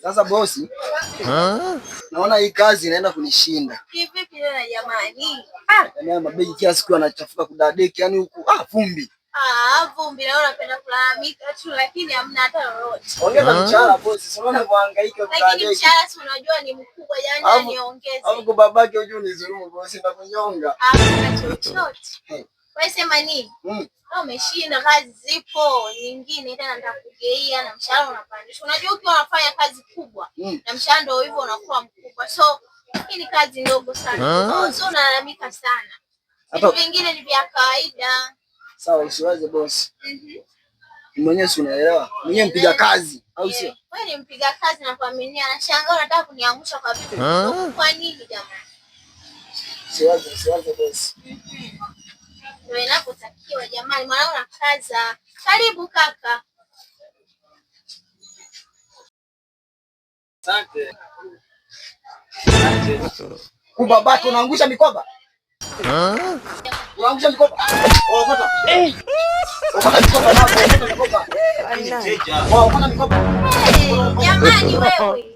Sasa bosi, naona hii kazi inaenda kunishinda. Kivipi tena jamani? Yaani mabegi kila siku yanachafuka kudadeki, yani huku vumbi. Vumbi na unapenda kulalamika tu lakini hamna hata lolote. Ongeza mshahara bosi, sio unavyohangaika kudadeki. Lakini mshahara si unajua ni mkubwa jamani, niongeze. Hapo kwa babake unajua ni dhulumu bosi, nitakunyonga. Hamna chochote. Wewe sema nini? Umeshinda, kazi zipo nyingine tena nitakugeia na mshahara unapandishwa. Unajua ukiwa unafanya kazi kubwa na mshahara ndio hivyo unakuwa mkubwa. So hii ni kazi ndogo sana. So unalalamika sana. Vitu vingine ni vya kawaida. Sawa, usiwaze bosi. Mwenyewe si unaelewa. Mwenyewe mpiga kazi, au sio? Wewe ni mpiga kazi na kuaminia, nashangaa unataka kuniangusha kwa vitu. Kwa nini jamani? Usiwaze bosi. Ndio inapotakiwa jamani, maana unakaza. Karibu kaka. Asante. Babake unaangusha mikoba? Unaangusha mikoba? Okota. Okota mikoba na okota mikoba. Jamani wewe.